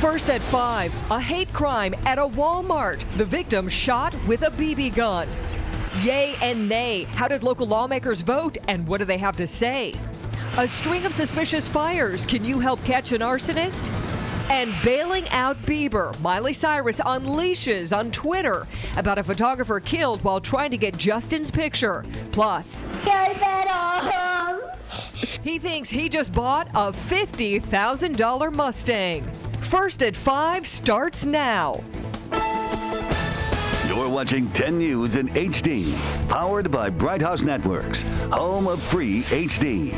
First at 5, a hate crime at a Walmart. The victim shot with a BB gun. Yay and nay. How did local lawmakers vote, and what do they have to say? A string of suspicious fires. Can you help catch an arsonist? And bailing out Bieber. Miley Cyrus unleashes on Twitter about a photographer killed while trying to get Justin's picture. Plus, he thinks he just bought a $50,000 Mustang. First at 5 starts now. You're watching 10 News in HD, powered by Bright House Networks, home of free HD.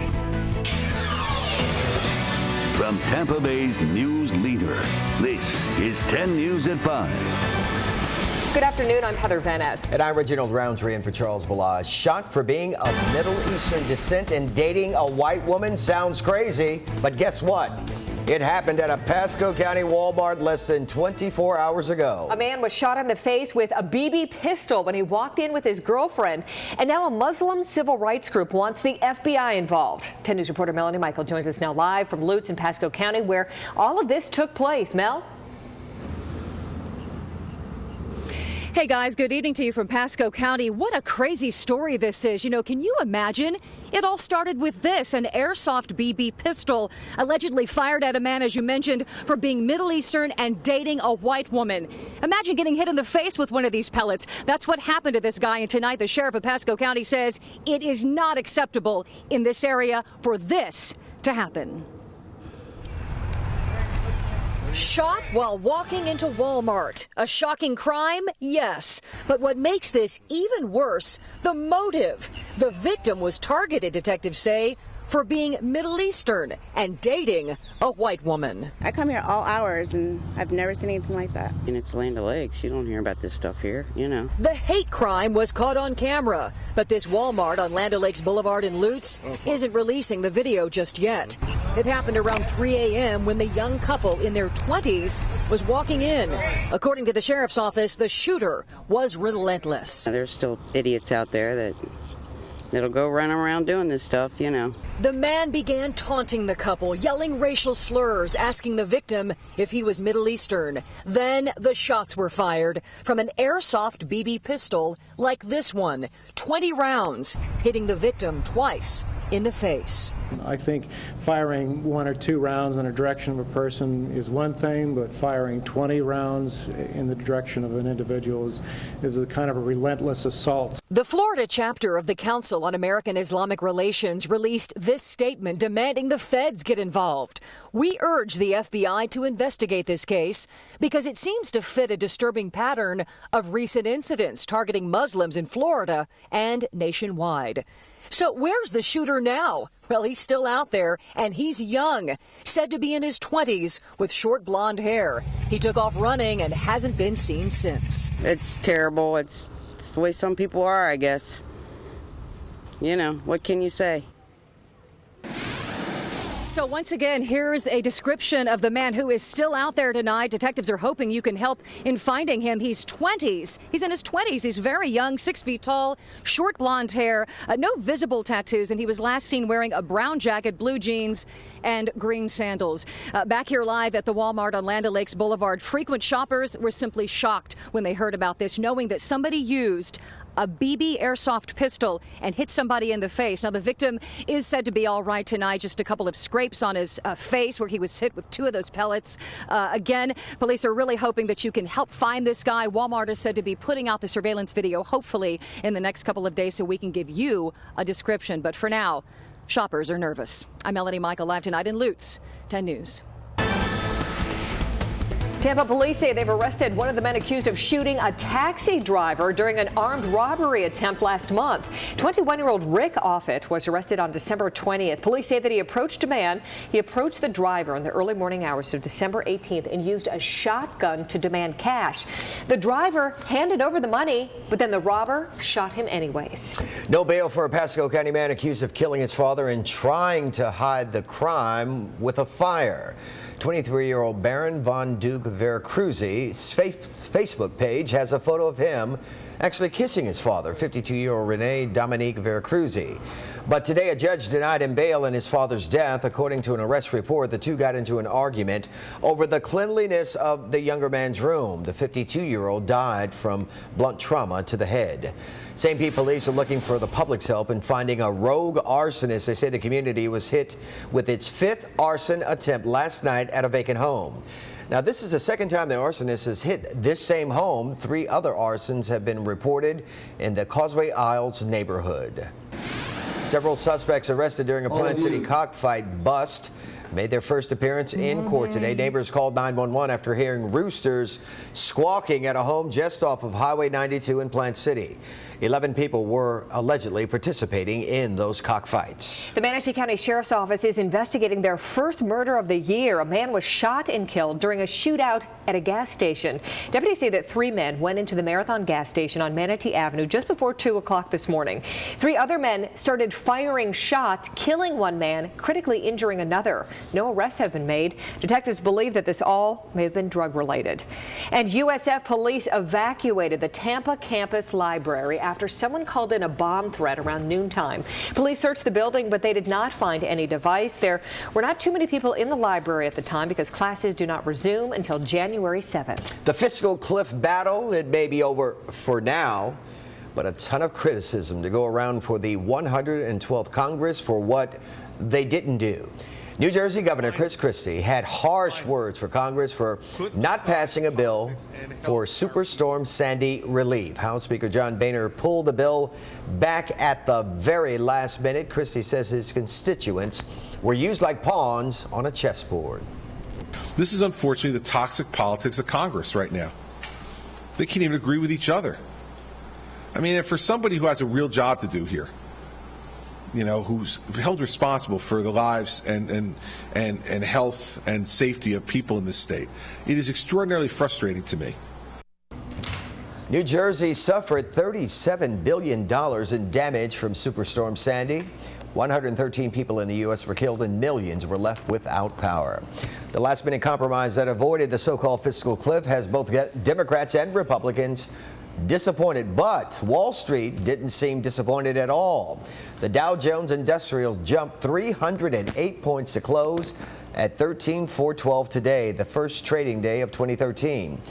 From Tampa Bay's news leader, this is 10 News at 5. Good afternoon, I'm Heather Van Ness. And I'm Reginald Roundtree in for Charles Balaj. Shot for being of Middle Eastern descent and dating a white woman sounds crazy, but guess what? It happened at a Pasco County Walmart less than 24 hours ago. A man was shot in the face with a BB pistol when he walked in with his girlfriend. And now a Muslim civil rights group wants the FBI involved. 10 News reporter Melanie Michael joins us now live from Lutz in Pasco County, where all of this took place. Mel? Hey guys, good evening to you from Pasco County. What a crazy story this is. You know, can you imagine? It all started with this, an airsoft BB pistol allegedly fired at a man, as you mentioned, for being Middle Eastern and dating a white woman. Imagine getting hit in the face with one of these pellets. That's what happened to this guy, and tonight the sheriff of Pasco County says it is not acceptable in this area for this to happen. Shot while walking into Walmart. A shocking crime? Yes. But what makes this even worse, the motive. The victim was targeted, detectives say, for being Middle Eastern and dating a white woman. I come here all hours and I've never seen anything like that. And it's Land O'Lakes. You don't hear about this stuff here, you know. The hate crime was caught on camera, but this Walmart on Land O'Lakes Boulevard in Lutz isn't releasing the video just yet. It happened around 3 a.m. when the young couple in their 20s was walking in. According to the sheriff's office, the shooter was relentless. There's still idiots out there that'll go running around doing this stuff, you know. The man began taunting the couple, yelling racial slurs, asking the victim if he was Middle Eastern. Then the shots were fired from an airsoft BB pistol like this one, 20 rounds, hitting the victim twice in the face. I think firing 1 or 2 rounds in the direction of a person is one thing, but firing 20 rounds in the direction of an individual is a kind of a relentless assault. The Florida chapter of the Council on American Islamic Relations released this statement demanding the feds get involved. We urge the FBI to investigate this case because it seems to fit a disturbing pattern of recent incidents targeting Muslims in Florida and nationwide. So where's the shooter now? Well, he's still out there, and he's young, said to be in his 20s with short blonde hair. He took off running and hasn't been seen since. It's terrible. It's the way some people are, I guess. You know, what can you say? So once again, here's a description of the man who is still out there tonight. Detectives are hoping you can help in finding him. He's 20s. He's in his 20s. He's very young, 6 feet tall, short blonde hair, no visible tattoos, and he was last seen wearing a brown jacket, blue jeans, and green sandals. Back here live at the Walmart on Land O'Lakes Boulevard, frequent shoppers were simply shocked when they heard about this, knowing that somebody used a BB airsoft pistol and hit somebody in the face. Now, the victim is said to be all right tonight, just a couple of scrapes on his face where he was hit with 2 of those pellets. Again, police are really hoping that you can help find this guy. Walmart is said to be putting out the surveillance video, hopefully in the next couple of days, so we can give you a description. But for now, shoppers are nervous. I'm Melanie Michael, live tonight in Lutz, 10 News. Tampa police say they've arrested one of the men accused of shooting a taxi driver during an armed robbery attempt last month. 21-year-old Rick Offit was arrested on December 20th. Police say that he approached the driver in the early morning hours of December 18th and used a shotgun to demand cash. The driver handed over the money, but then the robber shot him anyways. No bail for a Pasco County man accused of killing his father and trying to hide the crime with a fire. 23-year-old Baron Von Duke Veracruz's Facebook page has a photo of him actually kissing his father, 52-year-old Rene Dominique Veracruz. But today a judge denied him bail in his father's death. According to an arrest report, the two got into an argument over the cleanliness of the younger man's room. The 52-year-old died from blunt trauma to the head. St. Pete police are looking for the public's help in finding a rogue arsonist. They say the community was hit with its 5th arson attempt last night at a vacant home. Now, this is the second time the arsonist has hit this same home. 3 other arsons have been reported in the Causeway Isles neighborhood. Several suspects arrested during a Plant City cockfight bust made their first appearance in court today. Neighbors called 911 after hearing roosters squawking at a home just off of Highway 92 in Plant City. 11 people were allegedly participating in those cockfights. The Manatee County Sheriff's Office is investigating their first murder of the year. A man was shot and killed during a shootout at a gas station. Deputies say that 3 men went into the Marathon gas station on Manatee Avenue just before 2 o'clock this morning. 3 other men started firing shots, killing 1 man, critically injuring another. No arrests have been made. Detectives believe that this all may have been drug-related. And USF police evacuated the Tampa campus library after someone called in a bomb threat around noontime. Police searched the building, but they did not find any device. There were not too many people in the library at the time because classes do not resume until January 7th. The fiscal cliff battle, it may be over for now, but a ton of criticism to go around for the 112th Congress for what they didn't do. New Jersey Governor Chris Christie had harsh words for Congress for not passing a bill for Superstorm Sandy relief. House Speaker John Boehner pulled the bill back at the very last minute. Christie says his constituents were used like pawns on a chessboard. This is unfortunately the toxic politics of Congress right now. They can't even agree with each other. I mean, for somebody who has a real job to do here, you know, who's held responsible for the lives and health and safety of people in this state, it is extraordinarily frustrating to me. New Jersey suffered $37 billion in damage from Superstorm Sandy. 113 people in the U.S. were killed and millions were left without power. The last-minute compromise that avoided the so-called fiscal cliff has both Democrats and Republicans disappointed, but Wall Street didn't seem disappointed at all. The Dow Jones Industrials jumped 308 points to close at 13,412 today, the first trading day of 2013.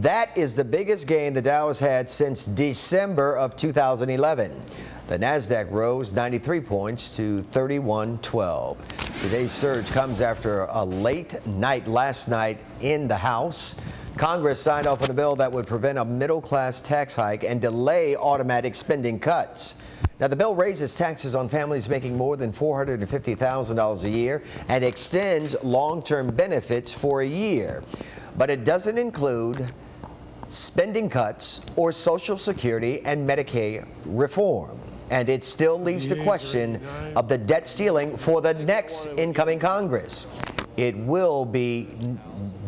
That is the biggest gain the Dow has had since December of 2011. The Nasdaq rose 93 points to 3112. Today's surge comes after a late night last night in the House. Congress signed off on a bill that would prevent a middle-class tax hike and delay automatic spending cuts. Now, the bill raises taxes on families making more than $450,000 a year and extends long-term benefits for a year. But it doesn't include spending cuts or Social Security and Medicaid reform. And it still leaves the question of the debt ceiling for the next incoming Congress. It will be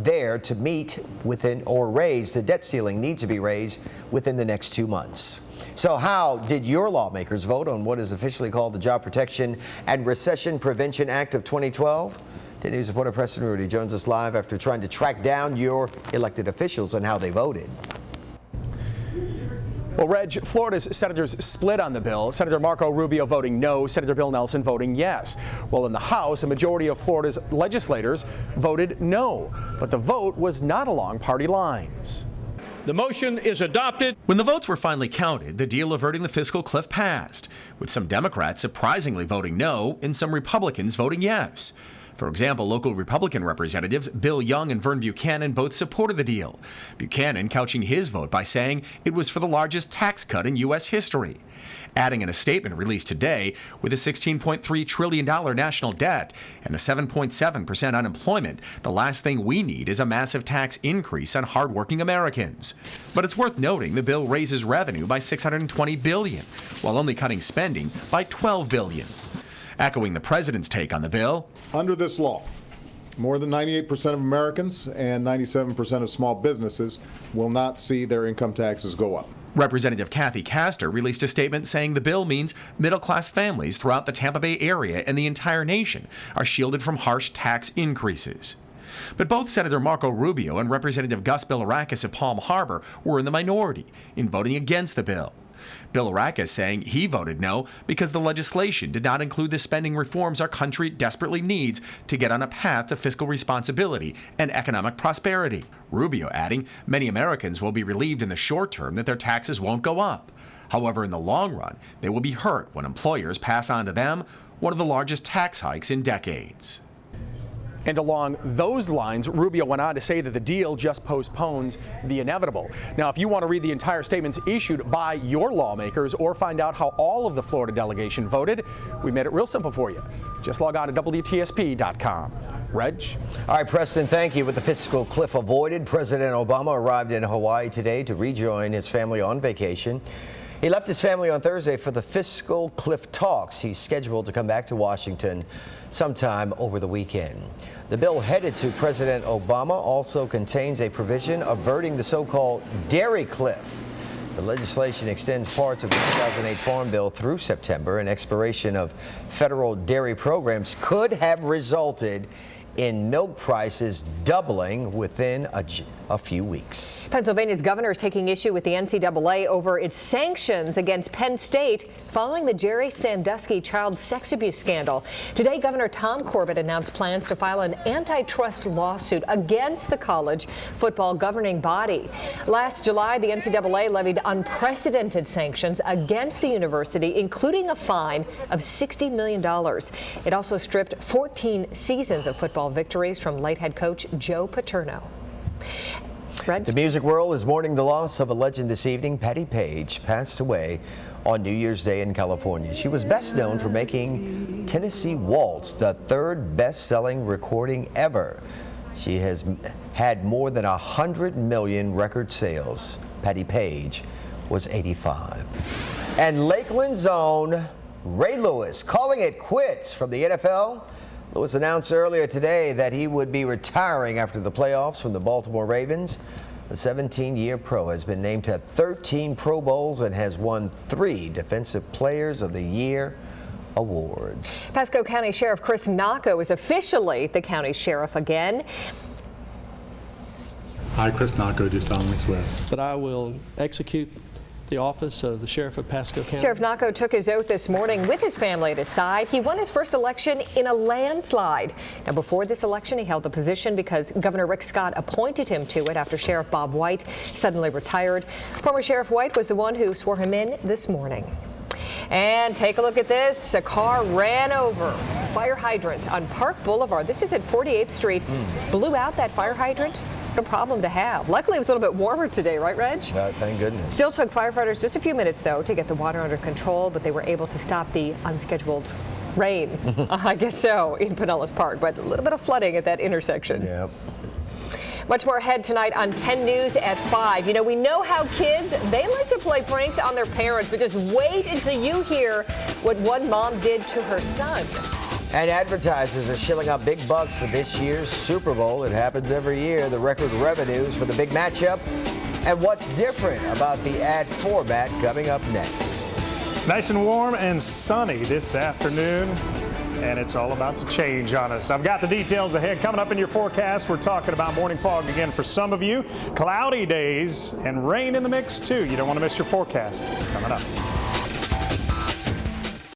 there to meet within or raise the debt ceiling needs to be raised within the next 2 months. So how did your lawmakers vote on what is officially called the Job Protection and Recession Prevention Act of 2012? 10 News reporter Preston Rudy joins us live after trying to track down your elected officials and how they voted. Well, Reg, Florida's senators split on the bill. Senator Marco Rubio voting no, Senator Bill Nelson voting yes. Well, in the House, a majority of Florida's legislators voted no, but the vote was not along party lines. The motion is adopted. When the votes were finally counted, the deal averting the fiscal cliff passed, with some Democrats surprisingly voting no and some Republicans voting yes. For example, local Republican representatives Bill Young and Vern Buchanan both supported the deal. Buchanan couching his vote by saying it was for the largest tax cut in U.S. history. Adding in a statement released today, with a $16.3 trillion national debt and a 7.7% unemployment, the last thing we need is a massive tax increase on hardworking Americans. But it's worth noting the bill raises revenue by $620 billion, while only cutting spending by $12 billion. Echoing the president's take on the bill. Under this law, more than 98% of Americans and 97% of small businesses will not see their income taxes go up. Representative Kathy Castor released a statement saying the bill means middle-class families throughout the Tampa Bay area and the entire nation are shielded from harsh tax increases. But both Senator Marco Rubio and Representative Gus Bilirakis of Palm Harbor were in the minority in voting against the bill. Bilirakis saying he voted no because the legislation did not include the spending reforms our country desperately needs to get on a path to fiscal responsibility and economic prosperity. Rubio adding many Americans will be relieved in the short term that their taxes won't go up. However, in the long run, they will be hurt when employers pass on to them one of the largest tax hikes in decades. And along those lines, Rubio went on to say that the deal just postpones the inevitable. Now, if you want to read the entire statements issued by your lawmakers or find out how all of the Florida delegation voted, we made it real simple for you. Just log on to WTSP.com. Reg? All right, Preston, thank you. With the fiscal cliff avoided, President Obama arrived in Hawaii today to rejoin his family on vacation. He left his family on Thursday for the fiscal cliff talks. He's scheduled to come back to Washington sometime over the weekend. The bill headed to President Obama also contains a provision averting the so-called dairy cliff. The legislation extends parts of the 2008 Farm Bill through September. An expiration of federal dairy programs could have resulted in milk prices doubling within a few weeks. Pennsylvania's governor is taking issue with the NCAA over its sanctions against Penn State following the Jerry Sandusky child sex abuse scandal. Today, Governor Tom Corbett announced plans to file an antitrust lawsuit against the college football governing body. Last July, the NCAA levied unprecedented sanctions against the university, including a fine of $60 million. It also stripped 14 seasons of football victories from late head coach Joe Paterno. Reg? The music world is mourning the loss of a legend this evening. Patti Page passed away on New Year's Day in California. She was best known for making Tennessee Waltz the third best-selling recording ever. She has had more than 100 million record sales. Patti Page was 85. And Lakeland's own Ray Lewis calling it quits from the NFL. Lewis announced earlier today that he would be retiring after the playoffs from the Baltimore Ravens. The 17-year pro has been named to 13 Pro Bowls and has won 3 Defensive Players of the Year awards. Pasco County Sheriff Chris Naco is officially the county sheriff again. I, Chris Naco, do solemnly swear that I will execute the office of the Sheriff of Pasco County. Sheriff Naco took his oath this morning with his family at his side. He won his first election in a landslide. Now, before this election, he held the position because Governor Rick Scott appointed him to it after Sheriff Bob White suddenly retired. Former Sheriff White was the one who swore him in this morning. And take a look at this. A car ran over a fire hydrant on Park Boulevard. This is at 48th Street. Blew out that fire hydrant. No problem to have. Luckily, it was a little bit warmer today, right, Reg? Thank goodness. Still took firefighters just a few minutes, though, to get the water under control, but they were able to stop the unscheduled rain, I guess so, in Pinellas Park. But a little bit of flooding at that intersection. Yep. Much more ahead tonight on 10 News at 5. You know, we know how kids, they like to play pranks on their parents, but just wait until you hear what one mom did to her son. And advertisers are shelling out big bucks for this year's Super Bowl. It happens every year. The record revenues for the big matchup and what's different about the ad format coming up next. Nice and warm and sunny this afternoon, and it's all about to change on us. I've got the details ahead. Coming up in your forecast, we're talking about morning fog again for some of you, cloudy days, and rain in the mix too. You don't want to miss your forecast. Coming up.